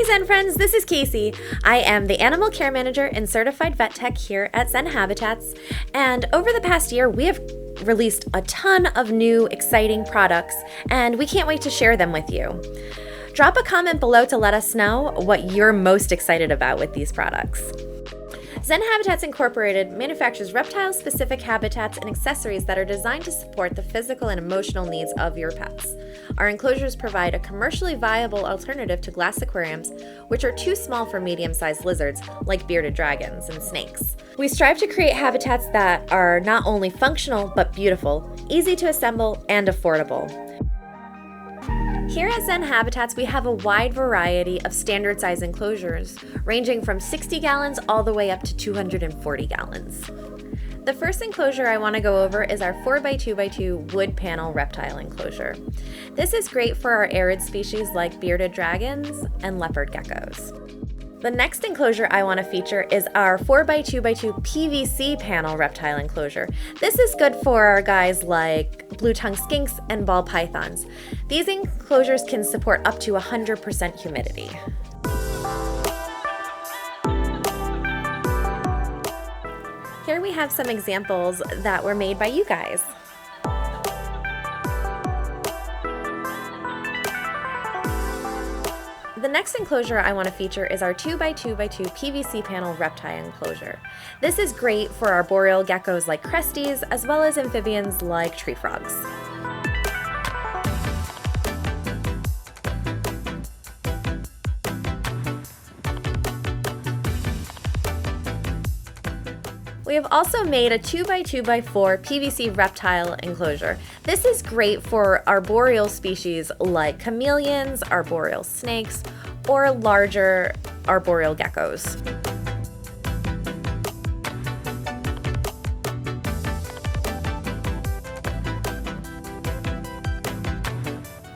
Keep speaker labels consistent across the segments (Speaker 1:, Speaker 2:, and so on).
Speaker 1: Zen Friends, this is Kasey. I am the Animal Care Manager and Certified Vet Tech here at Zen Habitats, and over the past year we have released a ton of new exciting products, and we can't wait to share them with you. Drop a comment below to let us know what you're most excited about with these products. Zen Habitats Incorporated manufactures reptile-specific habitats and accessories that are designed to support the physical and emotional needs of your pets. Our enclosures provide a commercially viable alternative to glass aquariums, which are too small for medium-sized lizards like bearded dragons and snakes. We strive to create habitats that are not only functional but beautiful, easy to assemble, and affordable. Here at Zen Habitats, we have a wide variety of standard size enclosures, ranging from 60 gallons all the way up to 240 gallons. The first enclosure I want to go over is our 4x2x2 wood panel reptile enclosure. This is great for our arid species like bearded dragons and leopard geckos. The next enclosure I want to feature is our 4x2x2 PVC panel reptile enclosure. This is good for our guys like blue-tongued skinks and ball pythons. These enclosures can support up to 100% humidity. Here we have some examples that were made by you guys. The next enclosure I want to feature is our 2x2x2 PVC panel reptile enclosure. This is great for our boreal geckos like cresties, as well as amphibians like tree frogs. We have also made a 2x2x4 PVC reptile enclosure. This is great for arboreal species like chameleons, arboreal snakes, or larger arboreal geckos.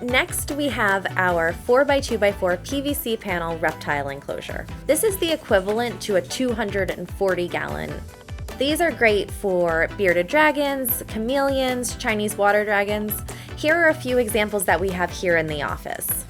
Speaker 1: Next, we have our 4x2x4 PVC panel reptile enclosure. This is the equivalent to a 240 gallon. These are great for bearded dragons, chameleons, Chinese water dragons. Here are a few examples that we have here in the office.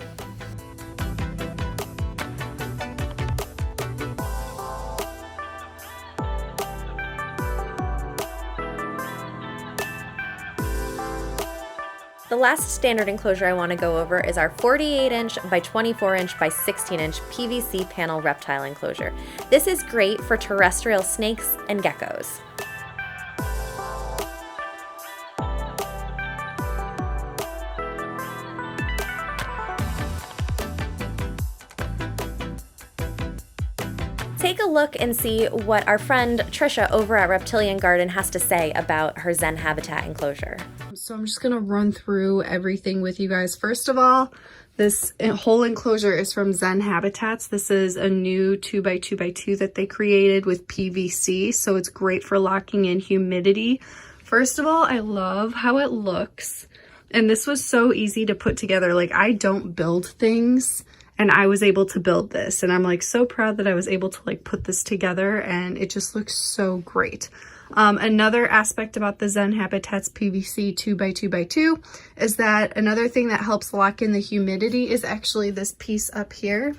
Speaker 1: The last standard enclosure I want to go over is our 48-inch by 24-inch by 16-inch PVC panel reptile enclosure. This is great for terrestrial snakes and geckos. Take a look and see what our friend Trisha over at Reptilian Garden has to say about her Zen Habitat enclosure.
Speaker 2: So I'm just going to run through everything with you guys. First of all, this whole enclosure is from Zen Habitats. This is a new 2x2x2 that they created with PVC, so it's great for locking in humidity. First of all, I love how it looks, and this was so easy to put together. Like, I don't build things, and I was able to build this, and I'm like so proud that I was able to like put this together, and it just looks so great. Another aspect about the Zen Habitats PVC 2x2x2 is that another thing that helps lock in the humidity is actually this piece up here.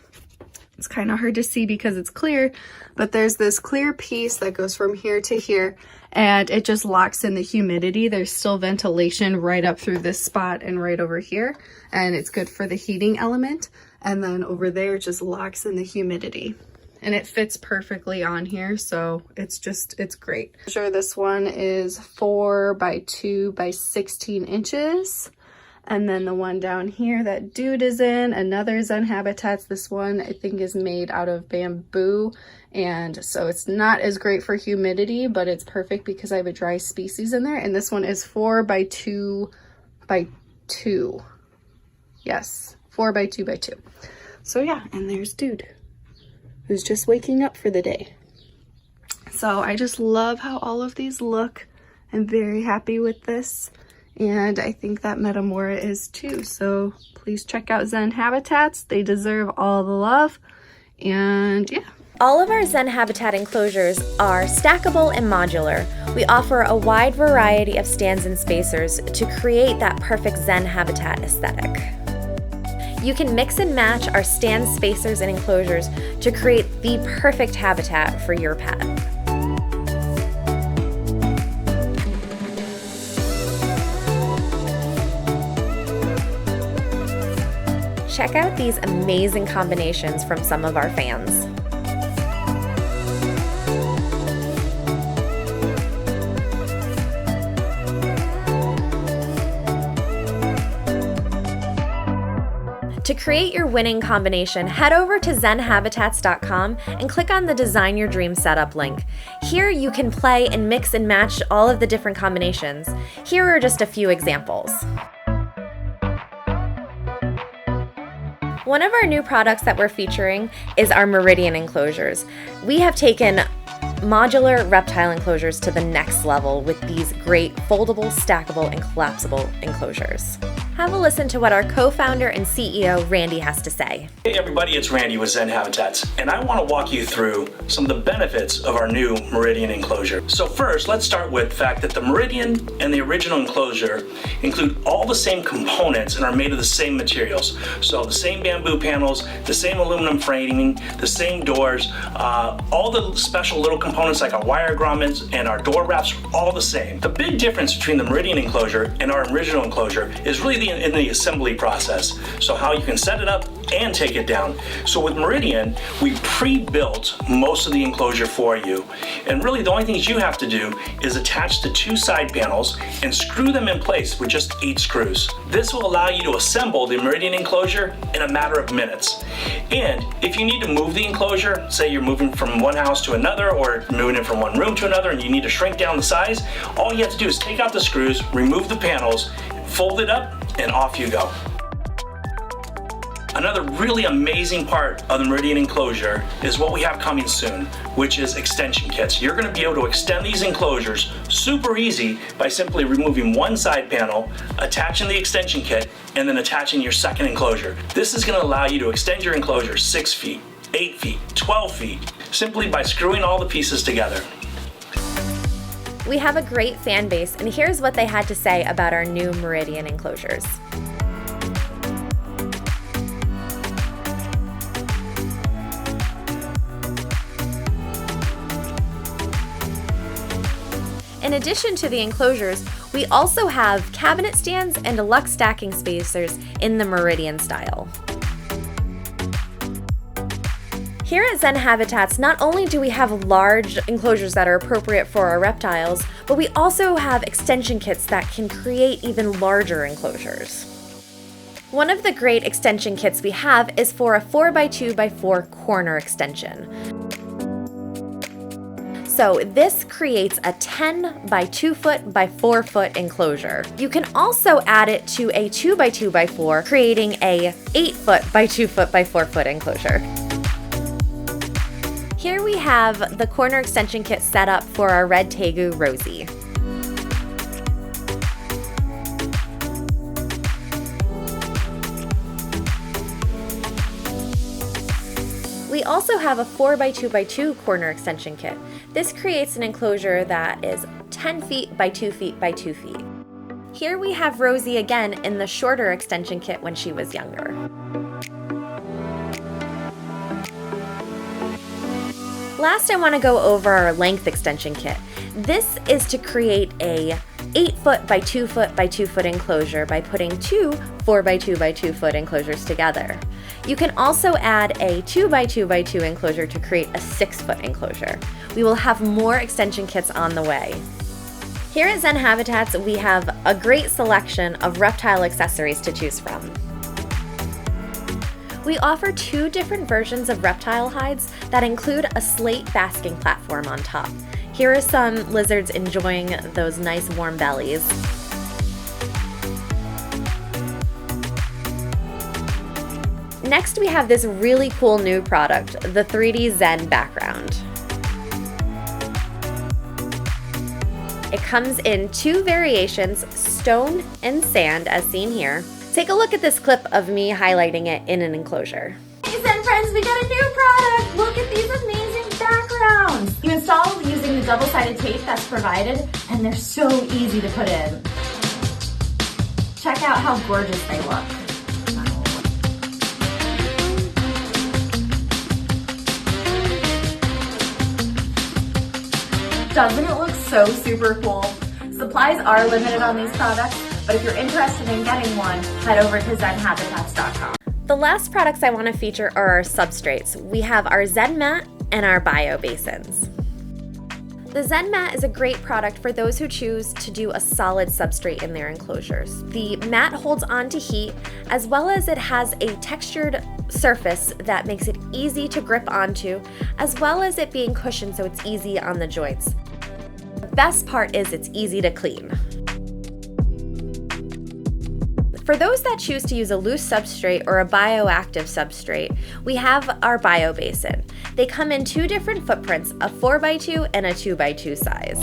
Speaker 2: It's kind of hard to see because it's clear, but there's this clear piece that goes from here to here, and it just locks in the humidity. There's still ventilation right up through this spot and right over here, and it's good for the heating element. And then over there, it just locks in the humidity. And it fits perfectly on here, so it's great. Sure, this one is 4x2 by 16 inches. And then the one down here that dude is in, another Zen Habitats. This one I think is made out of bamboo, and so it's not as great for humidity, but it's perfect because I have a dry species in there. And this one is 4x2 by 2. Yes, 4x2 by 2. So yeah, and there's dude, who's just waking up for the day. So I just love how all of these look. I'm very happy with this, and I think that Metamora is too. So please check out Zen Habitats. They deserve all the love, and yeah.
Speaker 1: All of our Zen Habitat enclosures are stackable and modular. We offer a wide variety of stands and spacers to create that perfect Zen Habitat aesthetic. You can mix and match our stand spacers and enclosures to create the perfect habitat for your pet. Check out these amazing combinations from some of our fans. To create your winning combination, head over to zenhabitats.com and click on the Design Your Dream Setup link. Here you can play and mix and match all of the different combinations. Here are just a few examples. One of our new products that we're featuring is our Meridian Enclosures. We have taken modular reptile enclosures to the next level with these great foldable, stackable, and collapsible enclosures. Have a listen to what our co-founder and CEO, Randy, has to say.
Speaker 3: Hey everybody, it's Randy with Zen Habitats, and I want to walk you through some of the benefits of our new Meridian enclosure. So first, let's start with the fact that the Meridian and the original enclosure include all the same components and are made of the same materials. So the same bamboo panels, the same aluminum framing, the same doors, all the special little components like our wire grommets and our door wraps are all the same. The big difference between the Meridian enclosure and our original enclosure is really in the assembly process. So how you can set it up and take it down. So with Meridian, we pre-built most of the enclosure for you. And really the only things you have to do is attach the two side panels and screw them in place with just 8 screws. This will allow you to assemble the Meridian enclosure in a matter of minutes. And if you need to move the enclosure, say you're moving from one house to another or moving it from one room to another and you need to shrink down the size, all you have to do is take out the screws, remove the panels, fold it up, and off you go. Another really amazing part of the Meridian enclosure is what we have coming soon, which is extension kits. You're going to be able to extend these enclosures super easy by simply removing one side panel, attaching the extension kit, and then attaching your second enclosure. This is going to allow you to extend your enclosure 6 feet, 8 feet, 12 feet, simply by screwing all the pieces together.
Speaker 1: We have a great fan base, and here's what they had to say about our new Meridian enclosures. In addition to the enclosures, we also have cabinet stands and deluxe stacking spacers in the Meridian style. Here at Zen Habitats, not only do we have large enclosures that are appropriate for our reptiles, but we also have extension kits that can create even larger enclosures. One of the great extension kits we have is for a 4x2x4 corner extension. So this creates a 10 by 2 foot by 4 foot enclosure. You can also add it to a 2x2x4, creating a 8 foot by 2 foot by 4 foot enclosure. Here we have the corner extension kit set up for our red tegu Rosie. We also have a 4x2x2 corner extension kit. This creates an enclosure that is 10 feet by 2 feet by 2 feet. Here we have Rosie again in the shorter extension kit when she was younger. Last, I want to go over our length extension kit. This is to create a 8 foot by 2 foot by 2 foot enclosure by putting two 4x2 by 2 foot enclosures together. You can also add a 2x2 by 2 enclosure to create a 6 foot enclosure. We will have more extension kits on the way. Here at Zen Habitats, we have a great selection of reptile accessories to choose from. We offer 2 different versions of reptile hides that include a slate basking platform on top. Here are some lizards enjoying those nice warm bellies. Next, we have this really cool new product, the 3D Zen Background. It comes in 2 variations, stone and sand, as seen here. Take a look at this clip of me highlighting it in an enclosure.
Speaker 4: Hey Zen Friends, we got a new product! Look at these amazing backgrounds! You install using the double-sided tape that's provided, and they're so easy to put in. Check out how gorgeous they look. Doesn't it look so super cool? Supplies are limited on these products, but if you're interested in getting one, head over to zenhabitats.com.
Speaker 1: The last products I want to feature are our substrates. We have our Zen mat and our bio basins. The Zen mat is a great product for those who choose to do a solid substrate in their enclosures. The mat holds on to heat, as well as it has a textured surface that makes it easy to grip onto, as well as it being cushioned so it's easy on the joints. The best part is it's easy to clean. For those that choose to use a loose substrate or a bioactive substrate, we have our bio basin. They come in two different footprints, a 4x2 and a 2x2 size.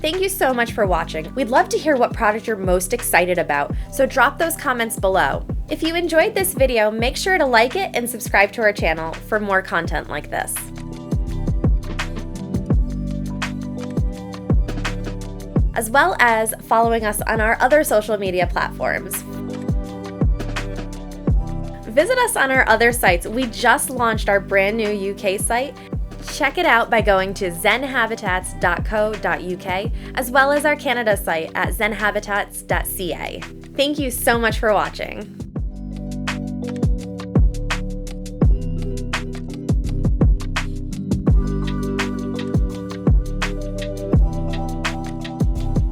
Speaker 1: Thank you so much for watching. We'd love to hear what product you're most excited about, so drop those comments below. If you enjoyed this video, make sure to like it and subscribe to our channel for more content like this. As well as following us on our other social media platforms. Visit us on our other sites. We just launched our brand new UK site. Check it out by going to zenhabitats.co.uk, as well as our Canada site at zenhabitats.ca. Thank you so much for watching.